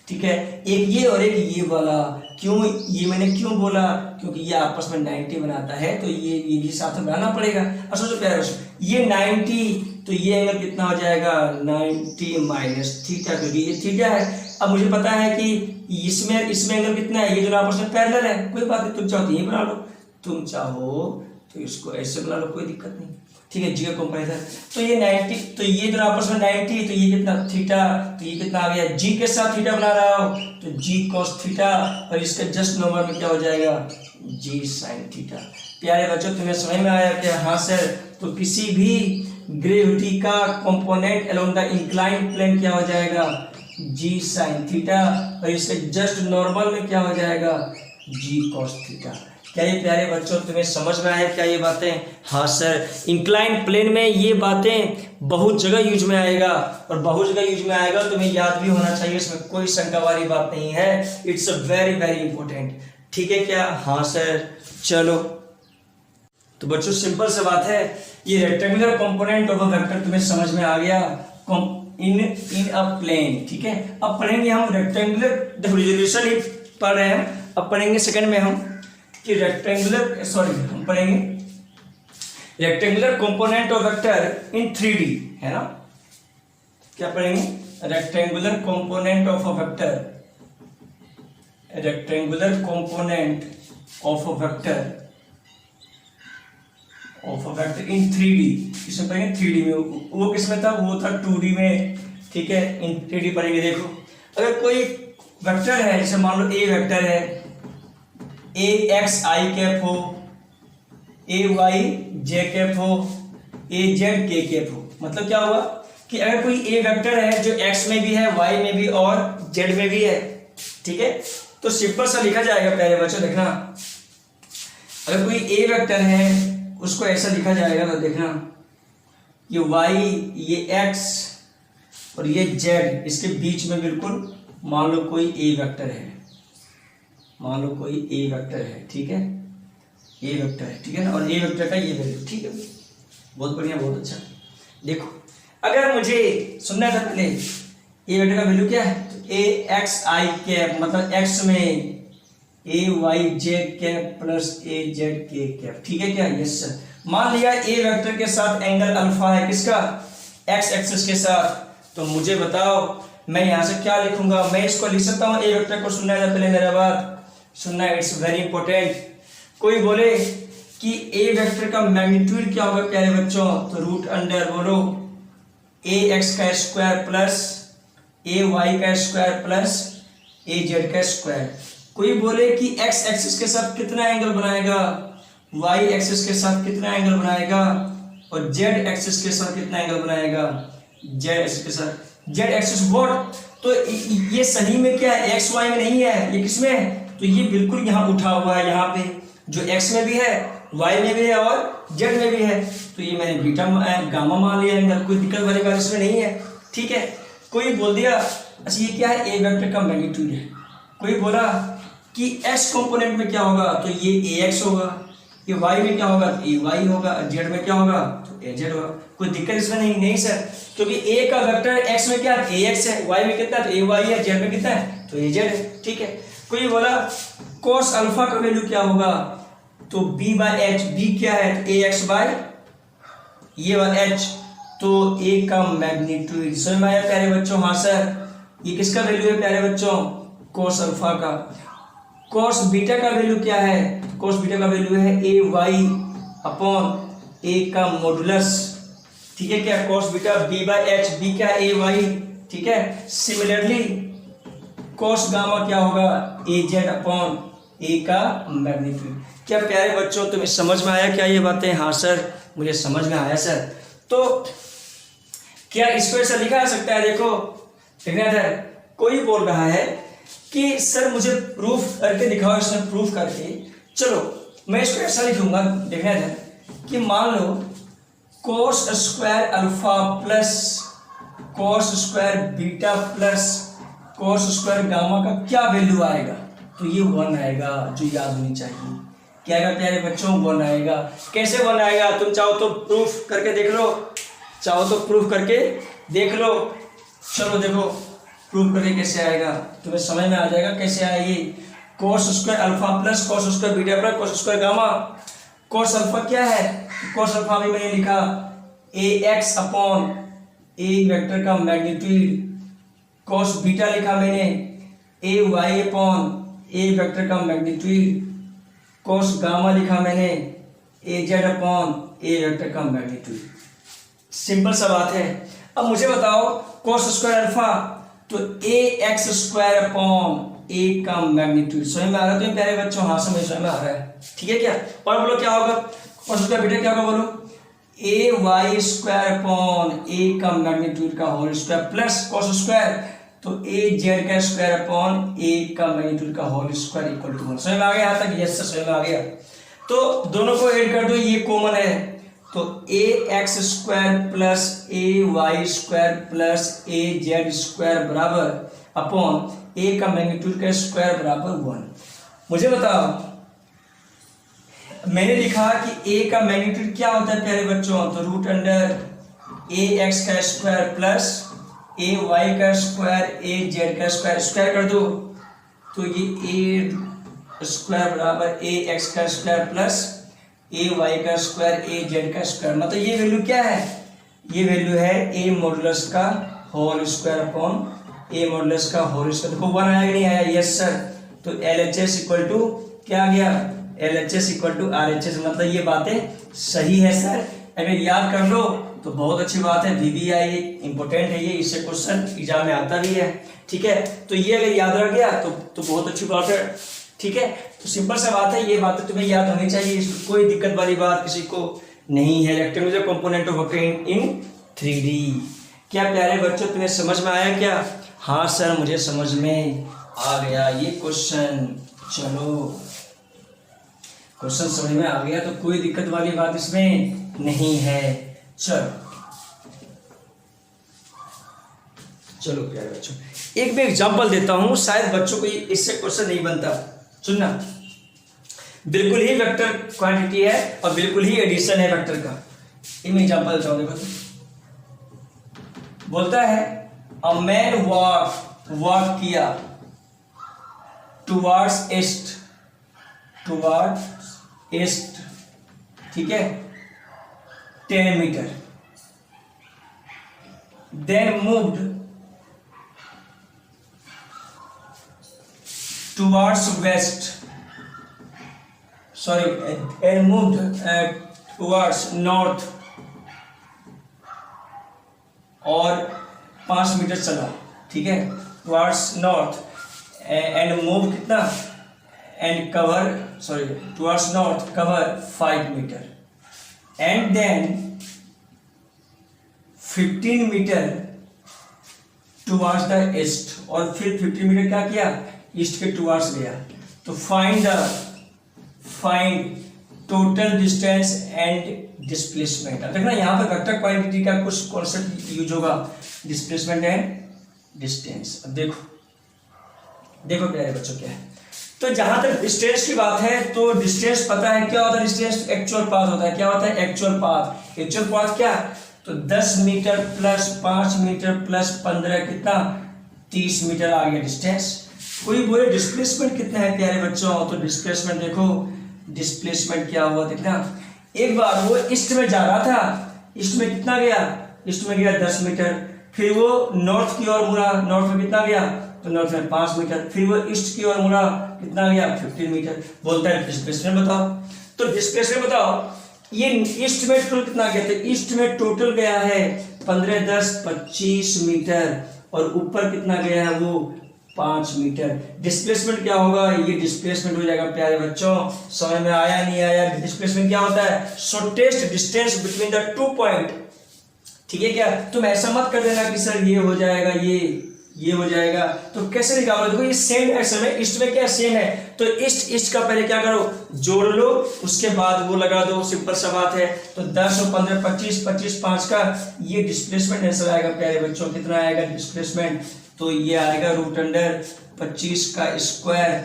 ठीक है। एक ये और एक ये वाला। क्यों ये मैंने क्यों बोला? क्योंकि ये आपस में 90 बनाता है, तो ये भी साथ में बनाना पड़ेगा। और सोचो प्यारे, ये 90 तो ये एंगल कितना हो जाएगा? 90 माइनस थीटा, क्योंकि ये थीटा है। अब मुझे पता है कि इसमें एंगल कितना है, ये जो आपस में पैरेलल है, कोई बात नहीं, तुम चाहो तो ये बना लो, तुम चाहो तो इसको ऐसे बना लो, कोई दिक्कत नहीं, ठीक है। जी का कंपैरिजन, तो ये 90, तो ये जो आपस में 90, तो ये कितना थीटा, तो ये कितना आ गया? जी के साथ थीटा बना रहा हो तो जी कॉस थीटा, और इसका जस्ट नंबर में क्या हो जाएगा? जी साइन थीटा। प्यारे बच्चों तुम्हें समझ में आया क्या? हाँ सर। तो किसी भी ग्रेविटी का component along the incline plane क्या हो जाएगा? जी साइन थीटा, और इसके जस्ट नॉर्मल में क्या हो जाएगा? जी कॉस थीटा। क्या ये प्यारे बच्चों तुम्हें समझ में आया क्या ये बातें? हाँ सर। इंक्लाइन प्लेन में ये बातें बहुत जगह यूज में आएगा, और बहुत जगह यूज में आएगा, तुम्हें याद भी होना चाहिए, इसमें कोई शंका वाली बात नहीं है। It's a very very important, ठीक है क्या? हाँ सर। चलो तो बच्चों सिंपल सी बात है, ये rectangular component of a vector तुम्हें समझ में आ गया इन अ प्लेन, ठीक है। अब पढ़ेंगे हम रेक्टेंगुलर, देखो रिजोल्यूशन ही पढ़ रहे हैं, अब पढ़ेंगे सेकंड में हम कि हम पढ़ेंगे rectangular component of vector in 3D, है ना? क्या पढ़ेंगे? Rectangular component of a vector, rectangular component of a vector in 3D। किसमें पढ़ेंगे? 3D में। वो किसमें था? वो था 2D में, ठीक है। इन 3D पढ़ेंगे। देखो अगर कोई वेक्टर है, जैसे मान लो ए वेक्टर है, ए एक्स आई कैप हो, ए वाई जे कैप हो, ए जेड के कैप हो, मतलब क्या हुआ कि अगर कोई ए वेक्टर है जो एक्स में भी है, वाई में भी और जेड में भी है, ठीक है, तो सिंपल सा लिखा जाएगा प्यारे बच्चों। देखना अगर कोई ए वेक्टर है उसको ऐसा लिखा जाएगा, तो देखना ये वाई, ये एक्स और ये जेड, इसके बीच में बिल्कुल मान लो कोई ए वेक्टर है, मान लो कोई ए वेक्टर है, ठीक है, ए वेक्टर है, ठीक है ना, और ए वेक्टर का ये वैल्यू, ठीक है, बहुत बढ़िया, बहुत अच्छा। देखो अगर मुझे सुनना था पहले ए वेक्टर का वैल्यू क्या है, तो ए एक्स आई कैप, मतलब एक्स में ए वाई जेड कैप प्लस ए जेड के कैप, ठीक है क्या? Yes sir. मान लिया ए वेक्टर के साथ एंगल अल्फा है, किसका? एक्स एक्सिस के साथ, तो मुझे बताओ मैं यहाँ से क्या लिखूंगा? मैं इसको लिख सकता हूँ, ए वेक्टर को सुनना है पहले मेरा बात सुनना, इट्स वेरी इंपॉर्टेंट। कोई बोले कि ए वेक्टर का मैग्नीट्यूड क्या होगा प्यारे बच्चों, तो रूट अंडर बोलो ए एक्स का स्क्वायर प्लस ए वाई का स्क्वायर प्लस ए जेड का स्क्वायर। कोई बोले कि एक्स एक्सिस के साथ कितना एंगल बनाएगा, वाई एक्सिस के साथ कितना एंगल बनाएगा, और जेड एक्सिस के साथ कितना एंगल बनाएगा, जेड एक्सिस के साथ, जेड एक्सिस व्हाट, तो ये सही में क्या है? एक्स वाई में नहीं है, ये किसमें है? तो ये बिल्कुल यहाँ उठा हुआ है, यहाँ पे जो एक्स में भी है, वाई में भी है और जेड में भी है, तो ये मैंने बीटा गामा मान लिया एंगल, कोई दिक्कत वाली बात इसमें नहीं है, ठीक है। कोई बोल दिया अच्छा ये क्या है? ए वेक्टर का मैग्नीट्यूड है। कोई बोला कि एक्स कंपोनेंट में क्या होगा, तो ये ए एक्स होगा, ये वाई में क्या होगा, तो ए वाई होगा, जेड में क्या होगा, तो ए जेड होगा, कोई दिक्कत इसमें नहीं सर, क्योंकि ए का वेक्टर एक्स में क्या है? ए एक्स है, वाई में कितना है? तो ए वाई है, जेड में कितना है? तो ए जेड है, ठीक है। कोई बोला कोस अल्फा का वैल्यू क्या होगा, तो b बाय एच, b क्या है तो ए एक्स बाय ये वाला एच, तो ए का मैग्नीट्यूड समझ में आया प्यारे बच्चों। हाँ सर, ये किसका वैल्यू है प्यारे बच्चों, कोस अल्फा का। कोस बीटा का वैल्यू क्या है, कोस बीटा का वैल्यू है ए वाई अपॉन ए का मॉडुलस, ठीक है क्या, cos beta b by h, b क्या ए वाई, ठीक है। सिमिलरली कोस गामा क्या होगा, ए जेड अपॉन ए का मैग्नीट्यूड। क्या प्यारे बच्चों तुम्हें समझ में आया क्या ये बातें? हाँ सर, मुझे समझ में आया सर। तो क्या इसको ऐसा लिखा जा सकता है, देखो देखना इधर, कोई बोल रहा है कि सर मुझे प्रूफ करके दिखाओ, इसने प्रूफ करके। चलो मैं इसको ऐसा लिखूंगा, देखना इधर, कि मान लो cos square alpha plus cos square beta plus cos square gamma का क्या वैल्यू आएगा, तो ये 1 आएगा, जो याद होनी चाहिए। क्या आएगा प्यारे बच्चों, 1 आएगा। कैसे 1 आएगा, तुम चाहो तो प्रूफ करके देख लो, चाहो तो प्रूफ करके देख लो। चलो देखो प्रूफ करके कैसे आएगा, तुम्हें समझ में आ जाएगा कैसे आएगा ये। कोस square alpha plus cos square beta plus cos square gamma. Cos alpha क्या है, कोस अल्फा में मैंने लिखा ए एक्स अपॉन ए वेक्टर का मैग्नीट्यूड। कोस बीटा लिखा मैंने ए वाई अपॉन ए वेक्टर का मैग्नीट्यूड। कोस गामा लिखा मैंने ए जेड अपॉन ए वेक्टर का मैग्नीट्यूड। सिंपल सा बात है। अब मुझे बताओ कोस स्क्वायर अल्फा, तो ए एक्स स्क्वायर अपॉन ए का मैग्नीट्यूड। समझ में आ रहा है तो प्यारे बच्चों? हाँ समझ में आ रहा है, ठीक है क्या। और बोलो क्या होगा, कोस स्क्वायर बीटा क्या होगा, बोलो a y square upon a का मैग्नीट्यूड का whole square plus cos square, तो ए जेड का स्क्वायर अपॉन ए का मैग्नीट्यूड का होल स्क्वायर इक्वल टू 1। समझ में आ गया यहाँ तक? यस सर समझ में आ गया। तो दोनों को ऐड कर दो, ये कॉमन है, तो ए एक्स स्क्वायर प्लस ए वाई स्क्वायर प्लस ए जेड स्क्वायर बराबर अपॉन ए का मैग्नीट्यूड का स्क्वायर बराबर 1। मुझे बताओ, मैंने लिखा कि ए का मैग्नीट्यूड क्या होता है प्यारे बच्चों, तो रूट अंडर ए एक्स का स्क्वायर प्लस ए वाई का स्क्वायर ए जेड का स्क्वायर, स्क्वायर कर दो, तो ये ए स्क्वायर बराबर ए एक्स का स्क्वायर प्लस ए वाई का स्क्वायर ए जेड का स्क्वायर। मतलब ये वैल्यू क्या है, ये वैल्यू है ए मॉडुलस का होल स्क्वायर अपॉन ए मॉडुलस का होल स्क्वायर। देखो 1 आया कि नहीं आया? Yes sir. तो LHS इक्वल टू क्या आ गया, LHS इक्वल टू RHS। मतलब ये बातें सही है सर, अगर याद कर लो तो बहुत अच्छी बात है। VBI इंपॉर्टेंट है ये, इससे क्वेश्चन एग्जाम में आता भी है, ठीक है। तो ये अगर याद रह गया तो बहुत अच्छी बात है, ठीक है। तो सिंपल सा बात है, ये बातें तुम्हें याद होनी चाहिए, इसमें कोई दिक्कत वाली बात किसी को नहीं है। रेक्टेंगुलर कंपोनेंट ऑफ वक्र इन 3D। क्या प्यारे बच्चों तुम्हें समझ में आया क्या? हाँ सर मुझे समझ में आ गया ये क्वेश्चन। चलो क्वेश्चन समझ में आ गया तो कोई दिक्कत वाली बात इसमें नहीं है। चलो प्यारे बच्चों, एक मैं एग्जांपल देता हूं, शायद बच्चों को इससे क्वेश्चन नहीं बनता। सुनना, बिल्कुल ही वेक्टर क्वांटिटी है और बिल्कुल ही एडिशन है वेक्टर का। मैं एग्जांपल देता हूं, देखो बोलता है अ मैन वॉक किया टुवर्ड्स ईस्ट, ठीक है, 10 metre, then moved towards west, and moved towards north, और 5 मीटर चला, ठीक है, towards north and move कितना, and towards north cover 5 metre, and then 15 metre towards the east, और फिर 15 मीटर क्या किया, ईस्ट के टुवर्ड्स गया। तो find total distance and displacement. अब देखना यहाँ पर वेक्टर क्वांटिटी का कुछ कॉन्सेप्ट यूज होगा, डिस्प्लेसमेंट एंड डिस्टेंस। अब देखो प्यारे बच्चों क्या है, तो जहां तक डिस्टेंस की बात है तो डिस्टेंस पता है क्या होता है, डिस्टेंस एक्चुअल पाथ होता है। क्या होता है एक्चुअल पाथ? एक्चुअल पाथ क्या, तो 10 मीटर प्लस 5 मीटर प्लस 15 कितना, 30 मीटर आ गया डिस्टेंस। कोई बोले डिस्प्लेसमेंट कितना है प्यारे बच्चों, तो डिस्प्लेसमेंट देखो डिस्प्लेसमेंट क्या हुआ देखना। एक बार वो ईस्ट में जा रहा था, ईस्ट में कितना गया, ईस्ट में गया 10 मीटर, फिर वो नॉर्थ की ओर मुड़ा, नॉर्थ में कितना गया, तो नॉर्थ में 5 मीटर, फिर वो ईस्ट की ओर मुड़ा, कितना गया 15 मीटर। बोलता है डिस्प्लेसमेंट बताओ। तो डिस्प्लेसमेंट बताओ, ये ईस्ट में टोटल कितना गया, तो ईस्ट में टोटल गया है 15 10 25 मीटर, और ऊपर कितना गया है वो 5 मीटर। डिस्प्लेसमेंट क्या होगा, ये डिस्प्लेसमेंट हो जाएगा प्यारे बच्चों, समझ में आया नहीं आया। डिस्प्लेसमेंट क्या होता है, shortest distance between the 2 point, ठीक है क्या। तुम ऐसा मत कर देना कि सर ये हो जाएगा, ये हो जाएगा, तो कैसे निकालो, देखो ये सेम डायरेक्शन है, ईस्ट में क्या सेम है, तो ईस्ट का पहले क्या करो, जोड़ लो, उसके बाद वो लगा दो, सिंपल सा बात है। तो 10 और 15 25 25 5 का ये डिस्प्लेसमेंट आंसर आएगा प्यारे बच्चों, कितना आएगा डिस्प्लेसमेंट, तो ये आएगा रूट अंडर 25 का स्क्वायर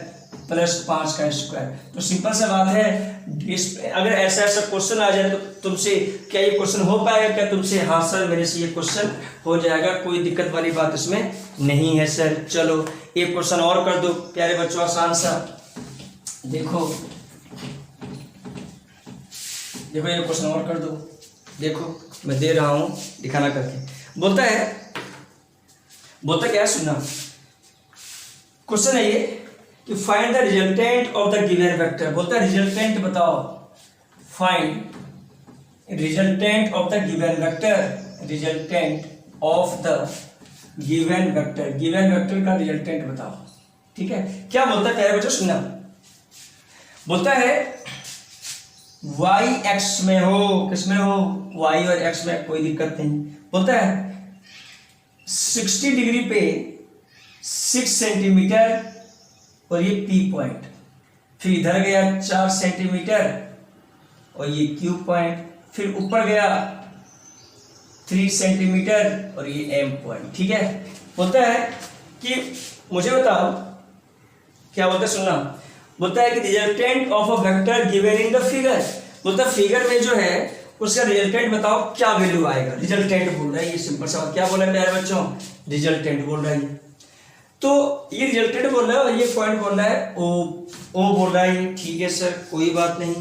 प्लस 5 का स्क्वायर। तो सिंपल सा बात है, अगर ऐसा ऐसा क्वेश्चन आ जाए तो तुमसे क्या ये क्वेश्चन हो पाएगा क्या तुमसे, हाँ सर मेरे से ये क्वेश्चन हो जाएगा, कोई दिक्कत वाली बात इसमें नहीं है सर। चलो एक क्वेश्चन और कर दो प्यारे बच्चों, आसान सा, देखो देखो ये क्वेश्चन और कर दो, देखो मैं दे रहा हूं दिखाना करके। बोलता क्या है, सुनना क्वेश्चन है ये कि find the resultant of the given vector. बोलता है रिजल्टेंट बताओ, find resultant of the given vector, resultant of the given vector, given vector का रिजल्टेंट बताओ, ठीक है। क्या बोलता है प्यारे बच्चों, सुनना, बोलता है y x में हो, किस में हो, y और x में, कोई दिक्कत नहीं। बोलता है 60 डिग्री पे 6 सेंटीमीटर और ये P पॉइंट, फिर इधर गया 4 सेंटीमीटर और ये Q पॉइंट, फिर ऊपर गया 3 सेंटीमीटर और ये M पॉइंट, ठीक है। बोलता है कि मुझे बताओ, क्या बोलता है, सुनना, बोलता है कि resultant of a vector given in the figure. बोलता है फिगर में जो है उसका रिजल्टेंट बताओ क्या वैल्यू आएगा, रिजल्टेंट बोल रहा है, ये सिंपल सा क्या बोल रहा है प्यारे बच्चों, रिजल्टेंट बोल रहा है। तो ये रिजल्टेंट बोल रहा है और ये पॉइंट बोल रहा है ओ बोल रहा है, ठीक है सर कोई बात नहीं,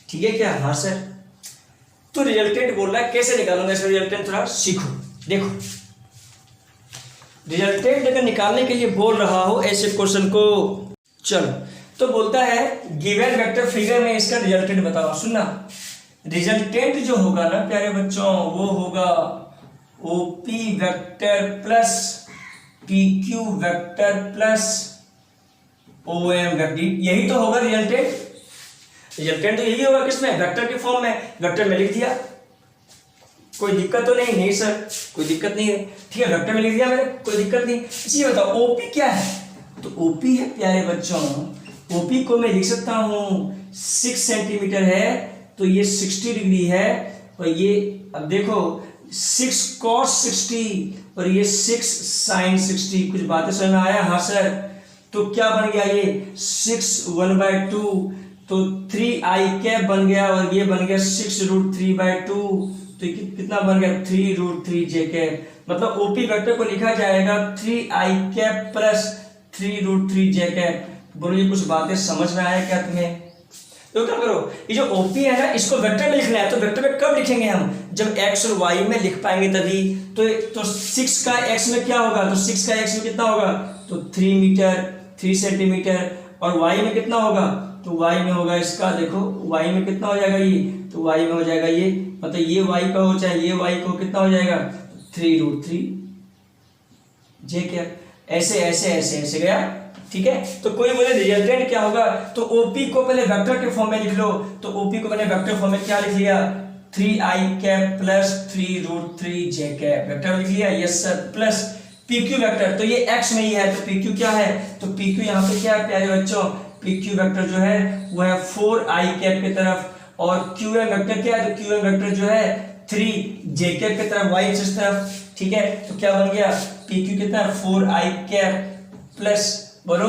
ठीक है क्या, हाँ सर। तो रिजल्टेंट बोल रहा है, कैसे निकालूंगा इसका रिजल्टेंट, थोड़ा सीखो। देखो रिजल्टेंट अगर निकालने के लिए बोल रहा हो ऐसे क्वेश्चन को, चलो तो बोलता है गिवन वेक्टर फिगर में इसका रिजल्टेंट बताओ। सुनना, रिजल्टेंट जो होगा ना प्यारे बच्चों वो होगा OP vector plus PQ vector plus OM vector, यही तो होगा रिजल्टेंट। रिजल्टेंट तो यही होगा, किसमें, वेक्टर के फॉर्म में, वेक्टर में लिख दिया, कोई दिक्कत तो नहीं सर, कोई दिक्कत नहीं है, ठीक है, वेक्टर में लिख दिया मैंने, कोई दिक्कत नहीं। इसी बताओ ओपी क्या है, तो ओपी है प्यारे बच्चों, ओपी को मैं लिख सकता हूं 6 सेंटीमीटर है तो ये 60 डिग्री है, और ये अब देखो 6 cos 60 और ये 6 sin 60, कुछ बातें समझ में आया, हाँ सर। तो क्या बन गया ये 6 1/2, तो 3i कैप बन गया, और ये बन गया 6√3/2, तो कितना बन गया 3√3j कैप। मतलब ओपी वेक्टर को लिखा जाएगा 3i cap plus 3√3j cap. बोलो ये कुछ बातें समझ में आया क्या तुम्हें? तो क्या करो, ये जो ओपी है ना इसको वेक्टर में लिखना है, तो वेक्टर में कब लिखेंगे हम, जब x और y में लिख पाएंगे तभी। तो 6 का x में क्या होगा, तो 6 का x में कितना होगा, तो 3 मीटर 3 सेंटीमीटर, और y में कितना होगा, तो y में होगा इसका, देखो y में कितना हो जाएगा ये, तो y में हो जाएगा ये, मतलब ये y का हो चाहे ये y को कितना हो जाएगा 3√3 जे क्या, ऐसे ऐसे ऐसे ऐसे गया, ठीक है। तो कोई बोले रिजल्टेंट क्या होगा, तो ओपी को पहले वेक्टर के फॉर्म में लिख लो, तो ओपी को मैंने वेक्टर फॉर्म में क्या लिख लिया 3i cap plus 3√3j cap, vector लिख लिया, yes sir, plus pq vector, तो ये x में ही है, तो pq क्या है, तो pq यहाँ पे क्या है प्यारे बच्चों, pq वेक्टर जो है वो है 4i कैप की तरफ, और qm वेक्टर क्या है, तो qm वेक्टर जो है 3j कैप की तरफ, y एक्सिस तरफ, ठीक है। तो क्या बन गया pq कितना 4i कैप प्लस बोलो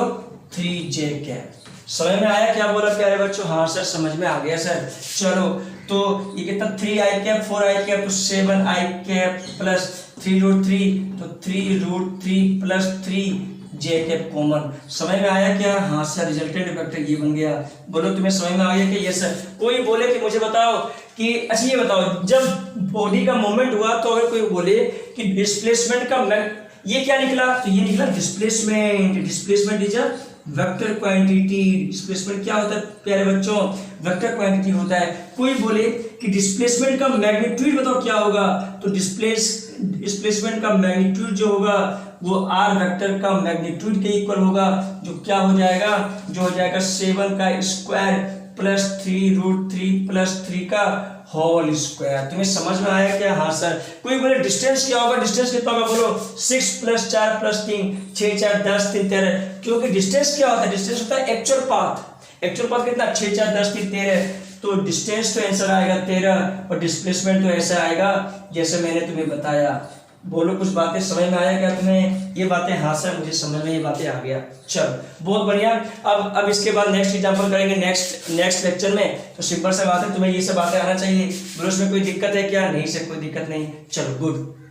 3j कैप। समझ में आया क्या बोला प्यारे बच्चों, हाँ सर समझ में आ गया सर। चलो तो ये कितना 3i कैप 4i कैप, तो 7i कैप प्लस 3√3, तो 3√3 प्लस 3 जे कैप कॉमन। समझ में आया क्या? हाँ सर, रिजल्टेंट वेक्टर ये बन गया। बोलो तुम्हें समझ में आ गया कि ये सर? कोई बोले कि मुझे बताओ कि अच्छा ये बताओ, जब बॉडी का मूवमेंट हुआ तो अगर कोई बोले कि डिस्प्लेसमेंट का ये क्या निकला, तो ये निकला displacement. Displacement is a vector quantity. Displacement क्या होता है प्यारे बच्चों? वेक्टर क्वांटिटी होता है। कोई बोले कि डिस्प्लेसमेंट का मैग्नीट्यूड बताओ क्या होगा, तो डिस्प्लेसमेंट का मैग्नीट्यूड जो होगा वो आर वेक्टर का मैग्नीट्यूड के इक्वल होगा, जो क्या हो जाएगा, जो हो जाएगा 7 का स्क्वायर प्लस 3√3 प्लस 3 का होल स्क्वायर। तुम्हें समझ में आया क्या? हाँ सर। कोई बोले डिस्टेंस क्या होगा, डिस्टेंस कितना होगा, बोलो 6 + 4 + 3 6 4 10 3 13। क्योंकि डिस्टेंस क्या होता है? डिस्टेंस होता है एक्चुअल पाथ। एक्चुअल पाथ कितना? 6 4 10 3 13। तो डिस्टेंस तो आंसर आएगा 13 और डिस्प्लेसमेंट तो ऐसा आएगा जैसे मैंने तुम्हें बताया। बोलो कुछ बातें समझ में आया क्या तुम्हें? ये बातें? हाँ सर मुझे समझ में ये बातें आ गया। चलो बहुत बढ़िया। अब इसके बाद नेक्स्ट एग्जांपल करेंगे नेक्स्ट लेक्चर में। तो सिंपल सा बात है, तुम्हें ये सब बातें आना चाहिए। बोलो उसमें कोई दिक्कत है क्या? नहीं सर कोई दिक्कत नहीं। चलो गुड।